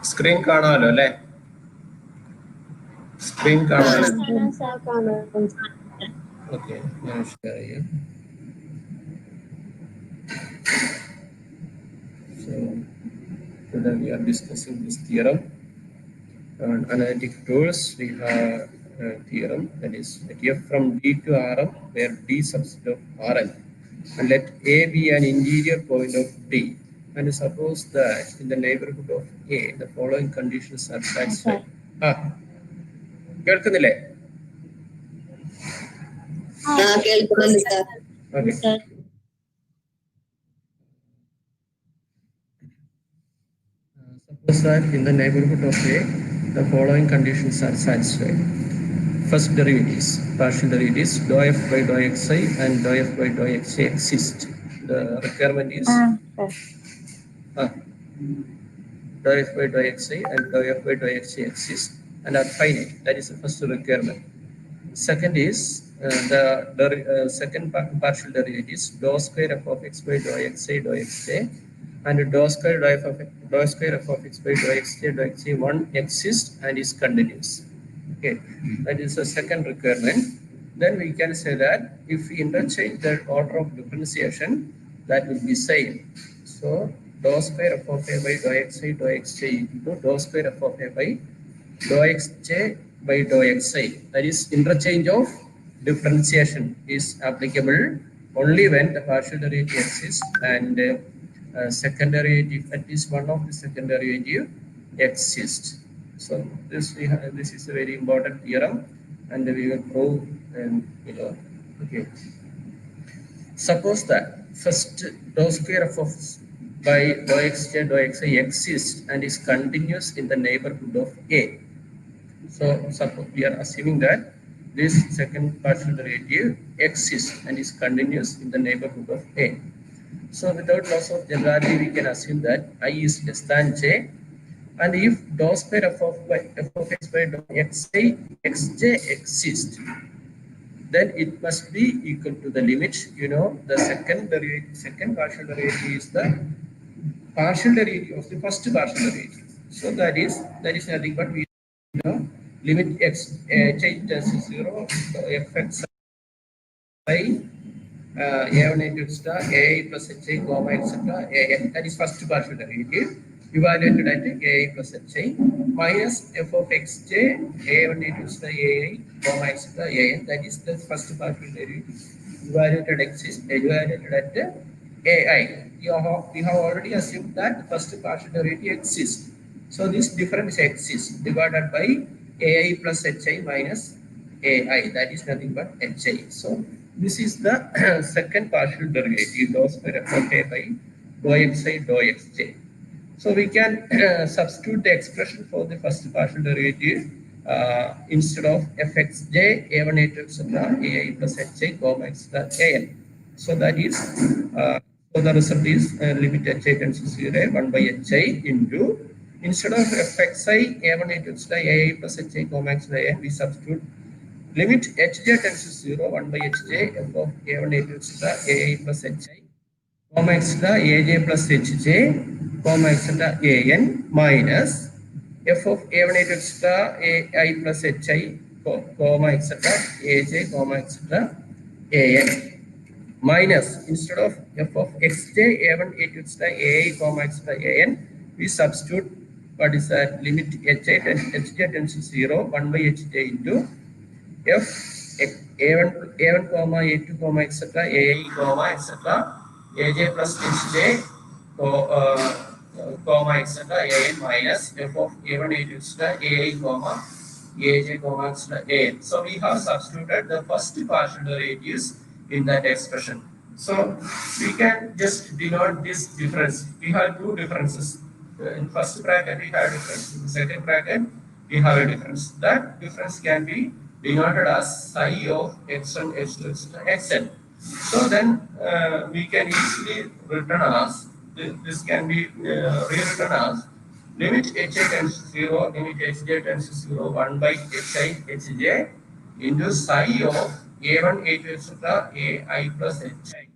Screen കാണാമല്ലോ അല്ലേ? Screen കാണാമല്ലോ. ഓക്കെ, ഞാൻ ഷെയർ ചെയ്യാം. So today we are discussing this theorem on analytic tools. We have a theorem that is that f from D to Rm where D subset of Rn, and let A be an interior point of D, and suppose that in the neighborhood of A the following conditions are satisfied. കേൾക്കുന്നില്ലേ? Okay. Suppose that in the neighborhood of A, the following conditions are satisfied. First derivatives, partial derivatives, dou f by dou xi and dou f by dou xi exist. The requirement is dou f by dou xi and dou f by dou xi exist and are finite. That is the first requirement. Second is the second partial derivatives, dou square f of x by dou xi dou xj, and dou square f of x by dou xj dou xj1 exists and is continuous. Okay, that is the second requirement. Then we can say that if we interchange the order of differentiation, that will be same. So dou square f of a by dou xi dou xj into dou square f of a by dou xj by dou xi. That is interchange of differentiation is applicable only when the partial derivative exists and second derivative, at least one of the second derivative exists. So this is a very important theorem, and we will prove below. Okay. Suppose that first dou square f of by dou xj dou xi exists and is continuous in the neighborhood of A. So suppose we are assuming that this second partial derivative exists and is continuous in the neighborhood of A. So without loss of generality, we can assume that I is less than j, and if dou square f of x by dou xi xj exists, then it must be equal to the limit. You know, the second partial derivative is the partial derivative of the first partial derivative. So that is nothing but we know limit x change as 0 fx by a1 into star a plus hi comma etc. an, that is first partial derivative evaluated at a plus hi minus f of xj a1 into star ai comma etc. an, that is the first partial derivative evaluated at ai. We have already assumed that the first partial derivative exists. So this difference exists divided by ai plus hi minus ai, that is nothing but hi. So this is the second partial derivative, dou square f of a by dou xi dou xj. So we can substitute the expression for the first partial derivative instead of fxj a1 a2 etc. ai plus hi comma etc. an. So that is so the result is limit hi tends to 0 1 by hi into, instead of fxi a1 a2 etc. ai plus hi comma etc. an, we substitute limit hj tends to 0 1 by hj f of a1 a2 etc. ai plus hi comma etc. aj plus hj comma etc. an minus f of a1 a2 etc. ai plus hi comma etc. aj comma etc. an minus, instead of f of xj a1 a2 etc. ai comma etc. an, we substitute what is that limit hj tends to 0 1 by hj into f a1 comma a2 comma etc. ai comma etc. aj plus hj comma etc. an minus f of a1 a2 etc. ai comma aj comma extra an. So we have substituted the first partial derivatives in that expression. So we can just denote this difference. We have two differences. In first bracket we have difference. In the second bracket we have a difference. That difference can be denoted as psi of x1, x2, xn. So then we can easily return as this can be rewritten as limit hi tends to 0, limit hj tends to 0, 1 by hi hj into psi of a1, a2, etc. ai plus hi.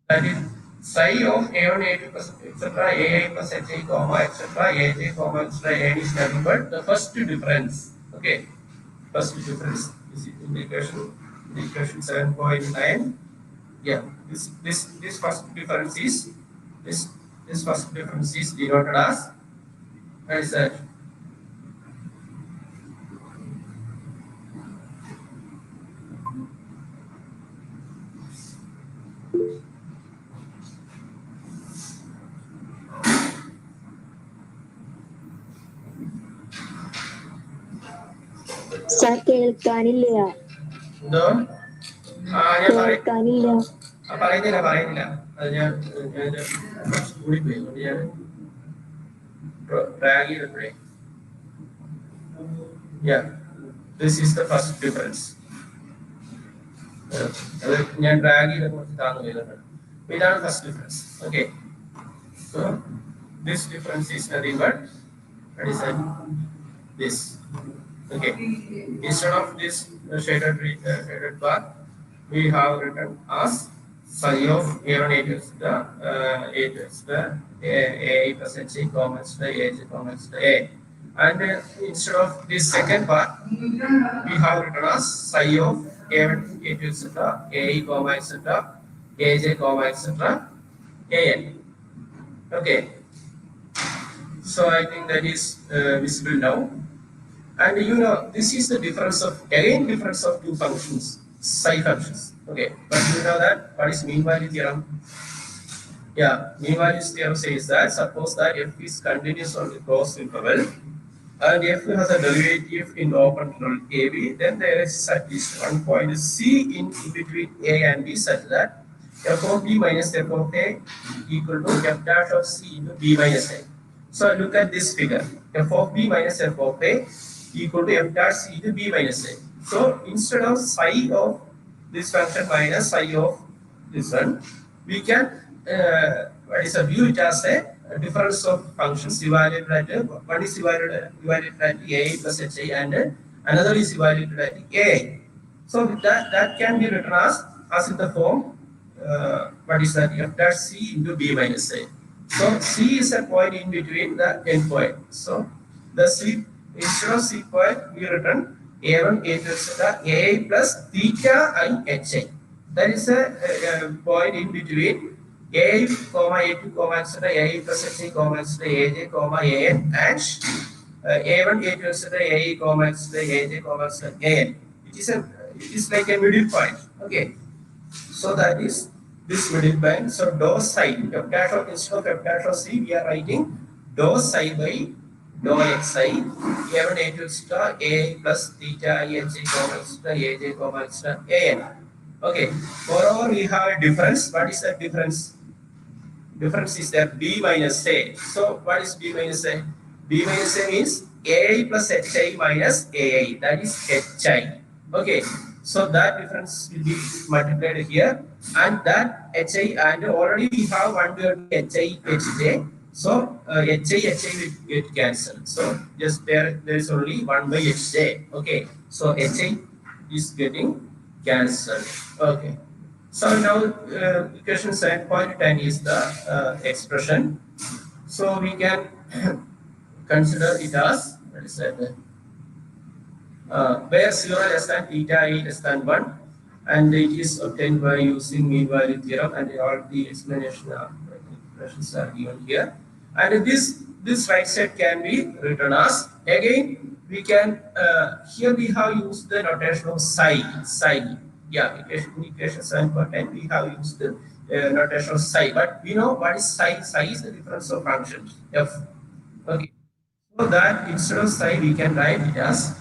That is psi of a1, a2 plus etc. ai plus hi comma etc. aj comma etc. n is nothing but the first difference. Okay, first difference is in the equation 7.9. Yeah, this first difference is this this first difference is denoted as what is that? Sir കേൾക്കാനില്ല എന്തോ ഞാൻ കേൾക്കാനില്ല പറയുന്നില്ല അത് ഞാൻ സ്കൂളിൽ പോയി അതുകൊണ്ട് ഞാൻ drag ചെയ്തപ്പോഴേ yeah this is the first difference അത് ഞാൻ ഡ്രാഗ് ചെയ്ത കുറച്ച് താന്നു പോയതാണ് ഇതാണ് first difference okay so this difference is nothing but what is that this okay instead of this shaded bar we have written as psi of a1 a2 is the a2 is the a plus h comma is the a comma is the a and instead of this second part we have written as psi of a1 a2 etc a comma etc aj comma etc an okay so I think that is visible now. And you know, this is the difference of, again, difference of two functions, psi functions. Okay, but you know that, what is mean value theorem? Yeah, mean value theorem says that, suppose that f is continuous on the closed interval, and f has a derivative in open interval ab, then there is at least one point c in between a and b such that f of b minus f of a equal to f dash of c into b minus a. So look at this figure, f of b minus f of a equal to f dash c to b minus a. So instead of psi of this function minus psi of this one, we can view it as a difference of functions evaluated at one is evaluated at a plus hi and another is evaluated at a. So that can be written as in the form what is that f dash c into b minus a. So c is a point in between the endpoint. So the c instead of c point we written a1 a2 etc a plus theta I hi. That is a point in between a comma a2 comma etc a plus hi comma etc aj comma an and a1 a2 etc a comma etc aj comma etc an. It is like a middle point. Okay. So that is this middle point. So dou psi f dash of instead of f dash of c we are writing dou psi by dou xi a1 a2 etc a plus theta I h comma etc aj comma etc an. Okay. Moreover, we have a difference. What is that difference? Difference is that b minus a. So what is b minus a? B minus a means a plus hi minus ai. That is hi. Okay. So that difference will be multiplied here, and that hi and already we have one word hi hj. So hi will get cancelled. So just there is only 1 by hj. Okay. So hi is getting cancelled. Okay. So now equation 7.10 is the expression. So we can consider it as what is that? Where 0 less than theta I less than 1, and it is obtained by using mean value theorem, and all the explanations are given here. And this right side can be written as, again we can here we have used the notation of psi. Yeah, equation 7.10 we have used the notation of psi, but we know what is psi. Psi is the difference of functions f. Okay. So that instead of psi we can write it as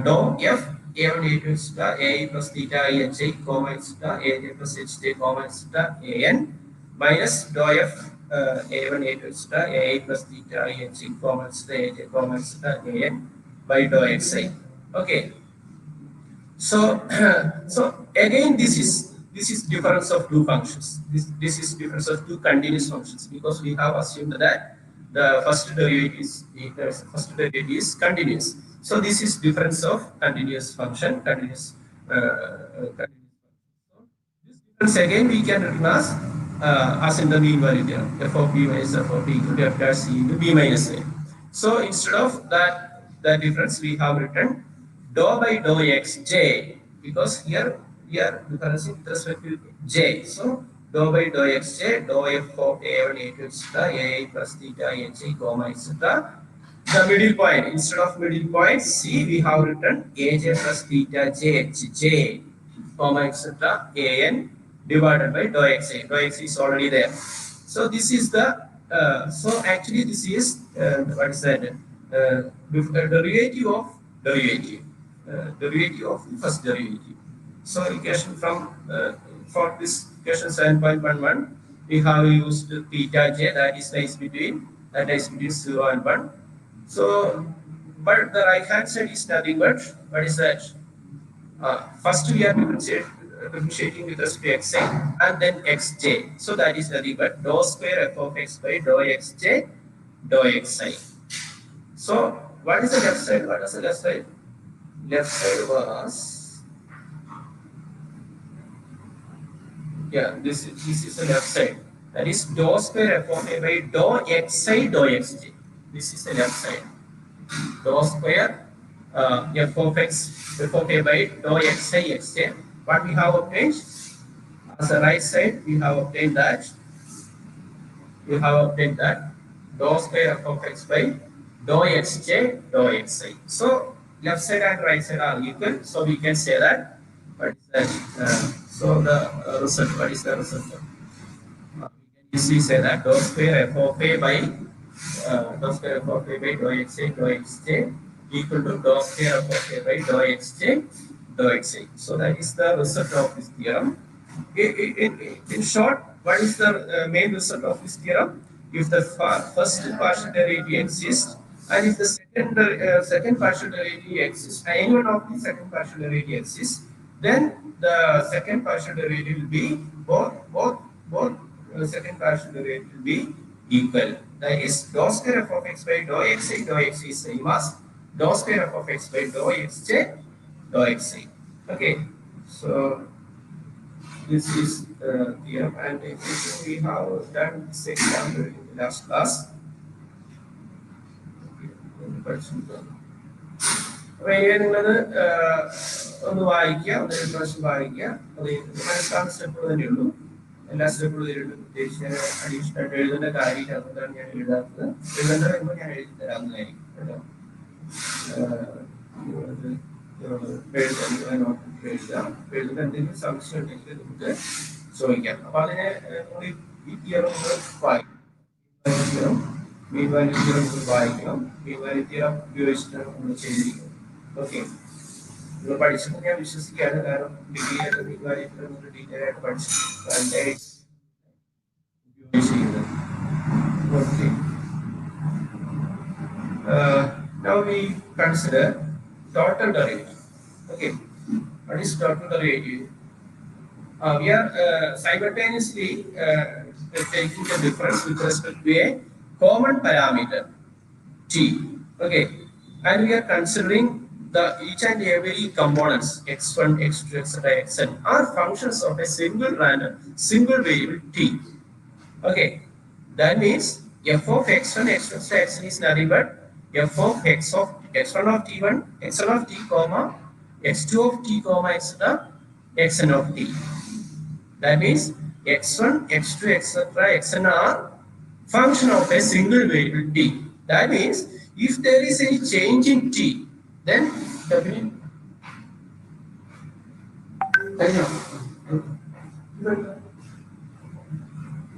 dou f a1 a2 etc ai plus theta I h I comma etc aj plus ht comma etc an minus dou f a1 a2 etc ai plus theta I h I comma etc aj comma etc an by dou xi. Okay, so, so again, this is difference of two functions. This is difference of two continuous functions because we have assumed that the first derivative is continuous. So this is difference of continuous function, continuous. This difference again we can written as in the mean value theorem. F of b minus f of b equal to f dash c into b minus a. So instead of that the difference we have written dou by dou xj because here difference with respect to j. So dou by dou xj dou f of a1 a2 etc ai plus theta hi comma etc. The middle point instead of middle point c we have written aj plus theta j h j comma etc an divided by dou xa. Dou x is already there. So this is the so actually this is what is that derivative of derivative derivative of the first derivative. So equation from for this equation 7.11 we have used theta j that is between 0 and 1. So but the right hand side is nothing but what is that? First we are differentiating with respect to xi and then xj. So that is nothing but dou square f of x by dou xj dou xi. So what is the left side? What is the left side? Left side was this is the left side. That is dou square f of a by dou xi dou xj. This is the left side. Dou square f of x f of a by dou xi xj. What we have obtained as the right side, we have obtained that dou square f of x by dou xj dou xi. So left side and right side are equal. So we can say that. What is that? So the result. What is the result? We can easily say that dou square f of a by dou square f of a by dou xa dou xj equal to dou square f of a by dou xj dou xa. So that is the result of this theorem. In short, what is the main result of this theorem? If the first partial derivative exists, and if the second partial derivative exists, any one of the second partial derivative exists, then the second partial derivative will be both second partial derivative will be equal. That is dou square f of x by dou xi. Dou xi is same as dou square f of x by dou xj dou xi. Okay, so this is theorem, and we have done this example in the last class. അപ്പോൾ ഇനി നിങ്ങളത് ഒന്ന് വായിക്കുക, ഒന്ന് രണ്ട് പ്രാവശ്യം വായിക്കുക. അത് മനസ്സിലാക്കുന്ന സ്റ്റെപ്പുകൾ തന്നെയുള്ളൂ. എല്ലാ സ്റ്റെപ്പുകളും ഇതിലുണ്ട്. പ്രത്യേകിച്ച് അഡീഷണൽ ആയിട്ട് എഴുതേണ്ട കാര്യമില്ല, അതുകൊണ്ടാണ് ഞാൻ എഴുതാത്തത്. എഴുതേണ്ട വരുമ്പോൾ ഞാൻ എഴുതി തരാവുന്നതായിരിക്കും കേട്ടോ. എഴുതുന്ന എന്തെങ്കിലും സംശയം ഉണ്ടെങ്കിൽ നമുക്ക് ചോദിക്കാം. അപ്പൊ അതിനെ ഈ തിയറം വായിക്കണം, മീൻ വാല്യൂ തിയറം വായിക്കണം, മീൻ വാല്യൂ തിയറം ഉപയോഗിച്ചിട്ടാണ് നമ്മൾ ചെയ്തിരിക്കുന്നത്. ഓക്കെ, നിങ്ങൾ പഠിച്ചെന്ന് ഞാൻ വിശ്വസിക്കുകയാണ്. കാരണം ഡിഗ്രിയിലൊക്കെ മീൻ വാല്യൂ തിയറം ഡീറ്റെയിൽ ആയിട്ട് പഠിച്ചു ഉപയോഗിച്ചിരിക്കുന്നത്. Okay, now we consider total derivative. Okay, what is total derivative? We are simultaneously taking the difference with respect to a common parameter t. Okay, and we are considering the each and every components x1, x2, etc., xn are functions of a single variable t. Okay, that means f of x1, x2, xn is nothing but f of x1 of t1, x1 of t, comma x2 of t, comma etc., xn of t. That means x1, x2, etc., xn are function of a single variable t. That means if there is any change in t, then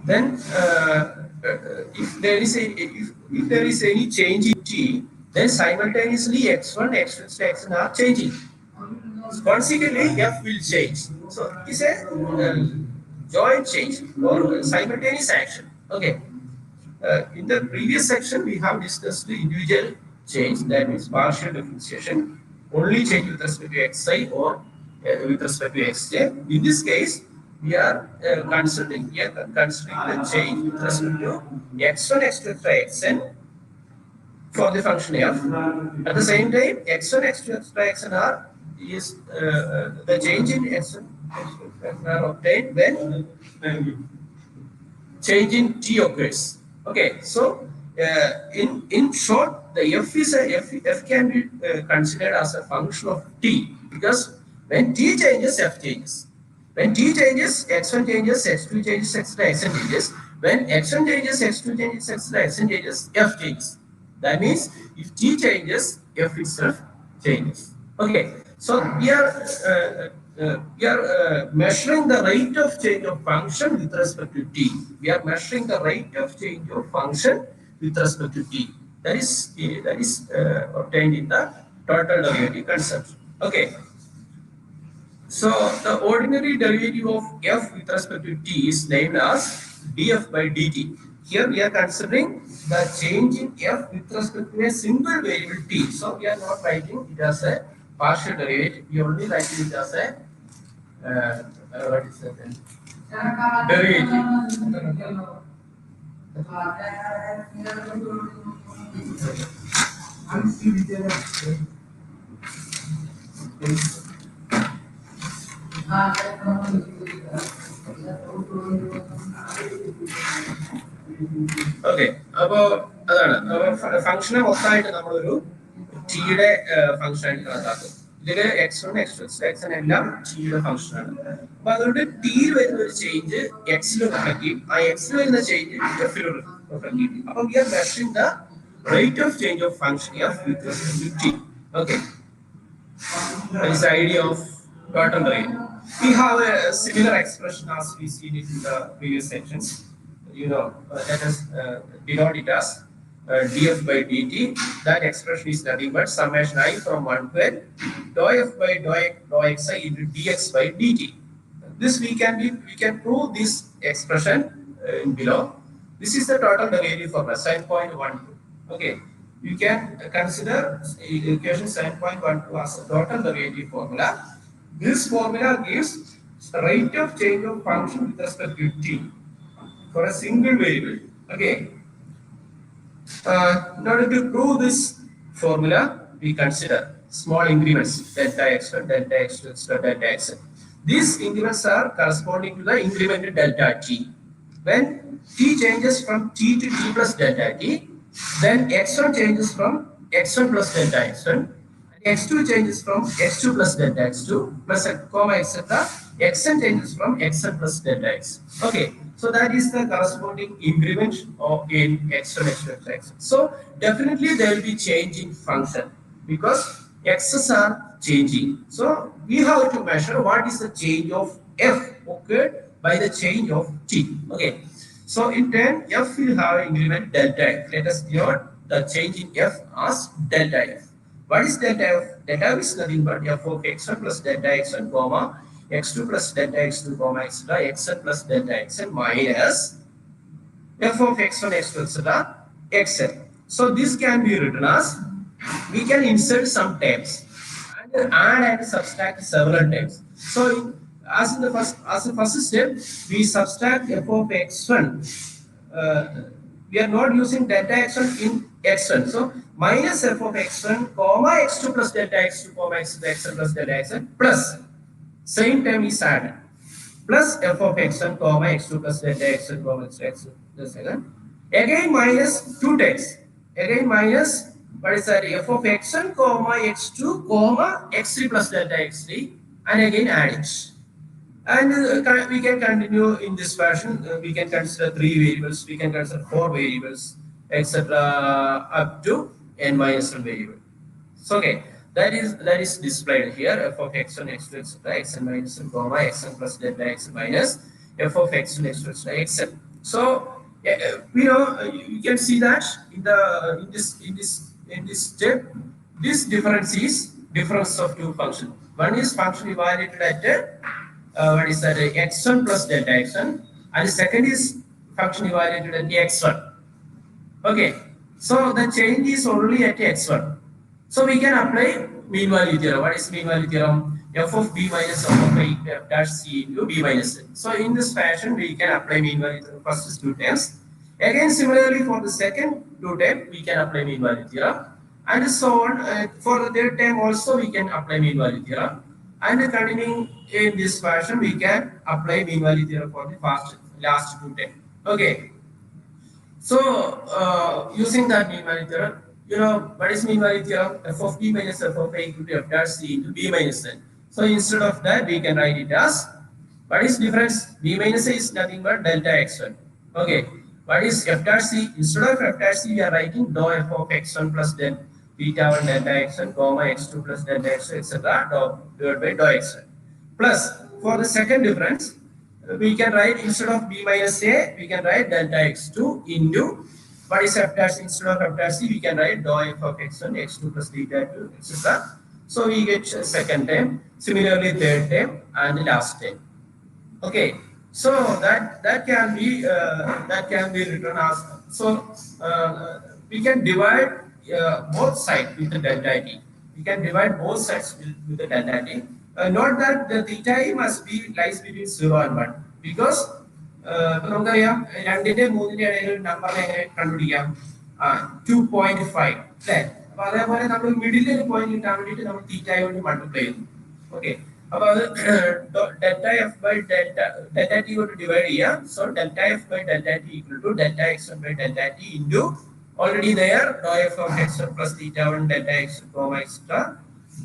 then if there is any change in t, then simultaneously x1, x2, xn are changing. Consequently, f will change. So it's a joint change or simultaneous action. Okay. In the previous section, we have discussed the individual change, that means partial differentiation, only change with respect to xi or with respect to xj. In this case, we are considering the change with respect to x1, x2, xn for the function f. At the same time, x1, x2, xn are is the change in x1, x2, are obtained when change in t occurs. Okay, so in short, the f can be considered as a function of t, because when t changes, f changes. When t changes, x1 changes, x2 changes, etc., xn changes. When x1 changes, x2 changes, etc., xn changes, f changes. That means if t changes, f itself changes. Okay, so we are measuring the rate of change of function with respect to t. We are measuring the rate of change of function with respect to t. That is obtained in the total derivative concept. Okay. So the ordinary derivative of f with respect to t is named as df by dt. Here we are considering the change in f with respect to a single variable t. So we are not writing it as a partial derivative. We are only writing it as a what is that? Derivative. Okay അപ്പോൾ അതാണ് അപ്പോൾ ഫംഗ്ഷനെ മൊത്തമായിട്ട് നമ്മളൊരു ടിയുടെ function ആയിട്ട് കണക്കാക്കും. ഇതില് x1, x2, xn എല്ലാം ടിയുടെ ഫംഗ്ഷൻ ആണ്. അപ്പൊ അതുകൊണ്ട് ടിയിൽ വരുന്ന ഒരു ചേഞ്ച് എക്സിൽ റിഫ്ലക്ട് ചെയ്യും, ആ എക്സിൽ വരുന്ന ചേഞ്ച് എഫിൽ റിഫ്ലക്ട് ചെയ്യും. അപ്പൊ we are measuring the rate of change of function f with respect to t. Okay, that is the idea of total rate. We have a similar expression as we seen it in the previous sections. Let us denote it as df by dt. That expression is nothing but summation I from 1 to n dou f by dou xi into dx by dt. This we can prove this expression in below. This is the total derivative for 7.12. Okay, you can consider equation 7.12 as a total derivative formula. This formula gives rate of change of function with respect to t for a single variable. Okay. In order to prove this formula, we consider small increments delta x1, delta x2, delta xn. These increments are corresponding to the increment delta t. When t changes from t to t plus delta t, then x1 changes from x1 plus delta x1, x2 changes from x2 plus delta x2 plus comma etc. xn changes from xn plus delta x. Okay, so that is the corresponding increment of in x1, x2, xn. So definitely there will be change in function because x's are changing. So we have to measure what is the change of f occurred by the change of t. Okay. So in turn, f will have increment delta f. Let us denote the change in f as delta f. What is delta f? Delta f is nothing but f of x1 plus delta x1 comma x2 plus delta x2 comma etc. xn plus delta xn minus f of x1, x2 etc. xn. So this can be written as, we can insert some terms and add and subtract several terms. So as the first step, we subtract f of x1. We are not using delta x1 in x1. So minus f of x1 comma x2 plus delta x2 comma xn plus delta xn plus same term is added plus f of x1 comma x2 plus delta xn comma xn plus again minus two terms. Again minus what is that, f of x1 comma x2 comma x3 plus delta x3, and again add it. And we can continue in this fashion. We can consider 3 variables, we can consider 4 variables, etc. up to n minus 1 variable. So okay, that is displayed here. F of x1, x2, etc. xn minus 1 comma xn plus delta x minus f of x1, x2, etc. xn. So you can see that in this in this step, this difference is difference of two functions. One is function evaluated at what is that, x1 plus delta x1, and the second is function evaluated at x1. Okay, so the change is only at x1. So we can apply mean value theorem. What is mean value theorem? F of b minus f of a f dash c into b minus n. So in this fashion, we can apply mean value theorem first two times. Again, similarly for the second two times, we can apply mean value theorem. And so on. For the third time also, we can apply mean value theorem. And continuing in this fashion, we can apply mean value theorem for the last two times. Okay. So, using that mean value theorem, you know, what is mean value theorem? F of b minus f of a equal to f dash c into b minus n. So, instead of that, we can write it as, what is difference? B minus a is nothing but delta x1. Okay. What is f dash c? Instead of f dash c, we are writing dou f of x1 plus delta beta 1 delta x1, comma x2 plus delta x2, etc. Divided by dou x1. Plus, for the second difference, we can write instead of b minus a, we can write delta x2 into what is f dash. Instead of f dash c, we can write dou f of x1, x2 plus beta 2, etc. So we get second term, similarly third term and the last term. Okay, so that can be written as, so we can divide both sides with the delta t. We can divide both sides with the delta t. Note that the theta must be lies between 0 and 1 because നമുക്കറിയാം രണ്ടിന്റെ മൂന്നിന്റെ ഇടയിൽ നമ്പറിനെ എങ്ങനെ കണ്ടുപിടിക്കാം 2.5 അല്ലേ അപ്പൊ അതേപോലെ നമ്മൾ മിഡിലെ ഒരു പോയിന്റ് കിട്ടാൻ വേണ്ടിയിട്ട് നമ്മൾ തീറ്റ കൊണ്ട് മൾട്ടിപ്ലൈ ചെയ്യുന്നു ഓക്കെ അപ്പൊ അത് delta f by delta t കൊണ്ട് ഡിവൈഡ് ചെയ്യാം so delta f by delta t equal to delta x by delta t into already there dou f of x1 plus theta 1 delta x comma extra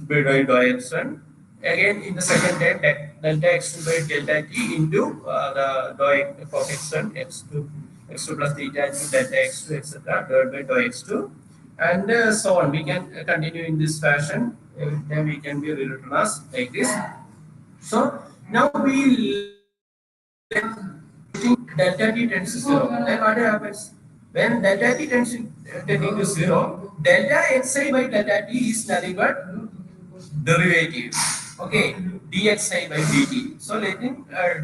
by dou x1. Again in the second term delta x2 by delta t into the dou f of x1 x2 plus theta into delta x2 etc. divided by dou x2 and so on. We can continue in this fashion. Then we can be rewritten as like this. So now we let delta t tends to 0. Then what happens? When delta t tends to tending to 0, delta xi by delta t is nothing but derivative. Okay, dxi by dt. So letting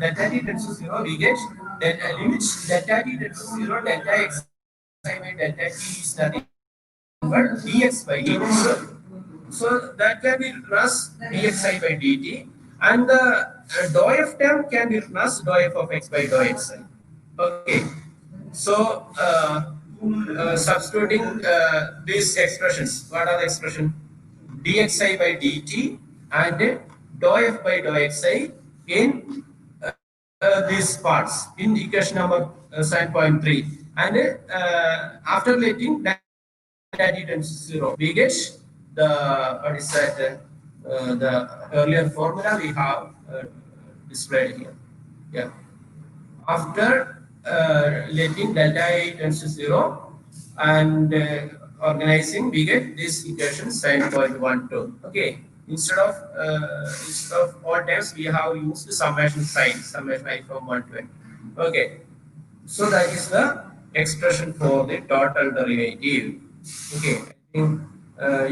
delta t tends to 0, we get delta limits delta t tends to 0, delta xi by delta t is nothing but dx by dt. So that can be written as dxi by dt, and the dou f term can be written as dou f of x by dou xi. Okay. So, substituting these expressions, what are the expression? Dxi by dt and dou f by dou xi in these parts in equation number 7.3. And after letting delta t tends to 0, we get the what is that? The earlier formula we have displayed here. Yeah. After letting delta I tends to 0 and organizing, we get this equation 7.12. Okay, instead of all times we have used the summation sign, summation I from 1 to n. Okay, so that is the expression for the total derivative. Okay, I think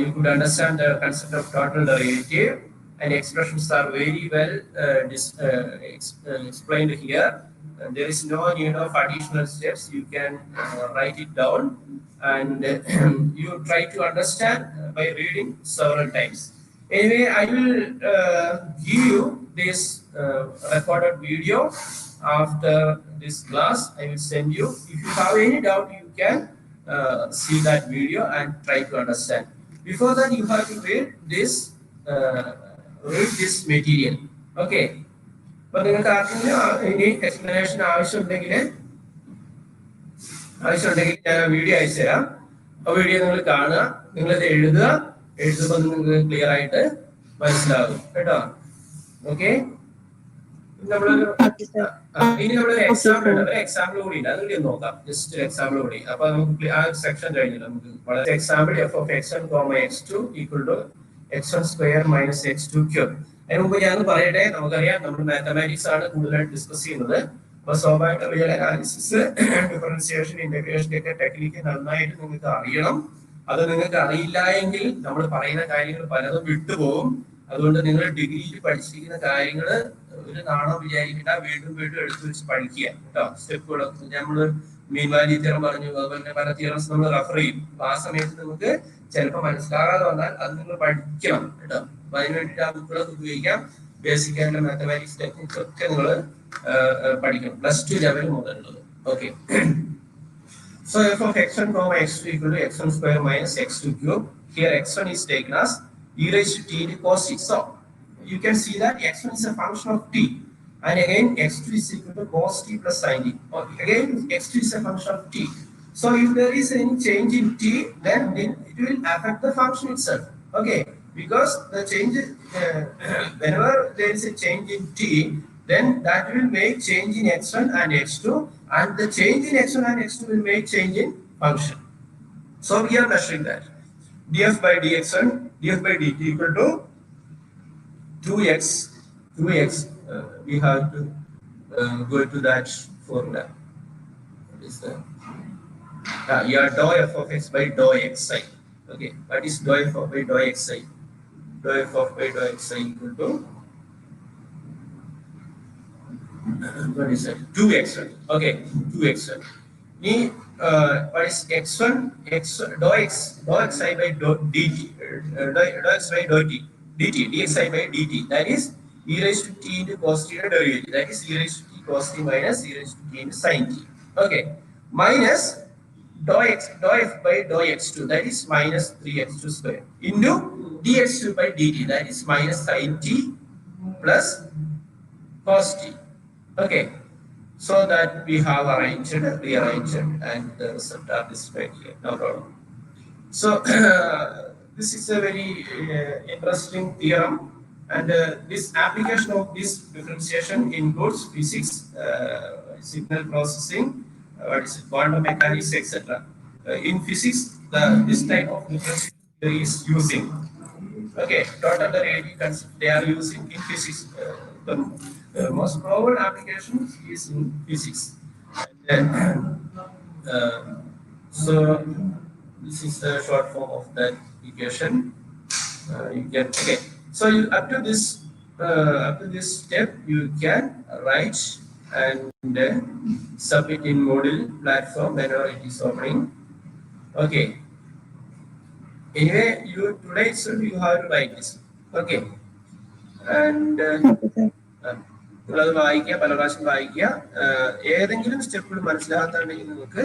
you could understand the concept of total derivative, and expressions are very well explained here. There is no need of additional steps. You can write it down and you try to understand by reading several times. Anyway, I will give you this recorded video after this class. I will send you. If you have any doubt, you can see that video and try to understand. Before that, you have to read this material. Okay. അപ്പോൾ നിങ്ങൾക്ക് ആർക്കെങ്കിലും ഇനി explanation ആവശ്യമുണ്ടെങ്കിൽ ഞാൻ video അയച്ചു തരാം. ആ video നിങ്ങൾ കാണുക, നിങ്ങളിത് എഴുതുമ്പോൾ നിങ്ങൾക്ക് ക്ലിയർ ആയിട്ട് മനസ്സിലാകും കേട്ടോ. ഓക്കെ, ഇനി നമ്മളൊരു എക്സാമ്പിൾ ഉണ്ട്, എക്സാമ്പിൾ കൂടി ഉണ്ട്, അതുകൂടി ഒന്ന് നോക്കാം. ജസ്റ്റ് എക്സാമ്പിൾ കൂടി. അപ്പൊ നമുക്ക് ആ സെക്ഷൻ കഴിഞ്ഞില്ല, നമുക്ക് വളരെ example f of x1 x2 equal to x1 square minus x2 cube. അതിന് മുമ്പ് ഞാൻ പറയട്ടെ, നമുക്കറിയാം നമ്മൾ മാത്തമാറ്റിക്സ് ആണ് കൂടുതലായിട്ട് ഡിസ്കസ് ചെയ്യുന്നത്. അപ്പൊ സ്വാഭാവിക റിയൽ അനാലിസിസ്, ഡിഫറൻസിയേഷൻ, ഇന്റഗ്രേഷൻ ഒക്കെ ടെക്നിക്ക് നന്നായിട്ട് നിങ്ങൾക്ക് അറിയണം. അത് നിങ്ങൾക്ക് അറിയില്ല എങ്കിൽ നമ്മൾ പറയുന്ന കാര്യങ്ങൾ പലതും വിട്ടുപോകും. അതുകൊണ്ട് നിങ്ങൾ ഡിഗ്രിയിൽ പഠിച്ചിരിക്കുന്ന കാര്യങ്ങൾ ഒരു നാണോ വിചാരിക്കേണ്ട, വീണ്ടും വീണ്ടും എടുത്തു വെച്ച് പഠിക്കുക കേട്ടോ. സ്റ്റെപ്പുകൾ നമ്മൾ മീൻ വാലി തിയറം പറഞ്ഞു, അതുപോലെ തന്നെ പല തിയറംസ് നമ്മൾ റെഫർ ചെയ്യും. അപ്പൊ ആ സമയത്ത് നമുക്ക് ചിലപ്പോൾ മനസ്സിലാകാതെ വന്നാൽ അത് നിങ്ങൾ പഠിക്കണം കേട്ടോ. അപ്പൊ അതിന് വേണ്ടിയിട്ട് ആ ബുക്കുകളൊക്കെ ഉപയോഗിക്കാം. ബേസിക് ആയിട്ടുള്ള മാത്തമാറ്റിക്സ് ടെക്നിക്സ് ഒക്കെ നിങ്ങൾ പഠിക്കണം, +2 ലെവൽ മുതലുള്ളത്. Okay. So f of x1 comma x2 equal to x1 square minus x2 cube. Here x1 is taken as e raised to t into cos t. So you can see that x1 is a function of t, and again x2 is equal to cos t plus sin t. Again x2 is a function of t. So if there is any change in t, then it will affect the function itself. Okay, because the change whenever there is a change in t, then that will make change in x1 and x2, and the change in x1 and x2 will make change in function. So we are measuring that. df by dx1, df by dt equal to 2x. We have to go to that formula. What is that? Dou f of x by dou xi. Okay, what is dou f by dou xi? Dou f by dou xi equal to what is that? 2x1. Okay, 2x1. What is x1? Dou xi by dou dt. Dou x by dou t. Dxi by dt. That is e raised to t into cos t derivative. That is e raised to t cos t minus e raised to t into sin t. Okay. Minus dou f by dou x2. That is minus 3x2 square. Into dx2 by dt. That is minus sin t plus cos t. Okay, so that we have rearranged, and the result are displayed here. No problem. So this is a very interesting theorem, and this application of this differentiation includes physics, signal processing, quantum mechanics, etc. In physics, this type of differentiation is using. Okay, total derivative concept they are using in physics. The most probable application is in physics. And so this is the short form of that equation. You can So up to this step you can write and submit in Moodle platform whenever it is opening. Okay. Anyway, today itself you have to write this. Okay. And ഉള്ളത് വായിക്കുക, പല പ്രാവശ്യം വായിക്കുക. ഏതെങ്കിലും സ്റ്റെപ്പുകൾ മനസ്സിലാകാത്തുണ്ടെങ്കിൽ നിങ്ങൾക്ക്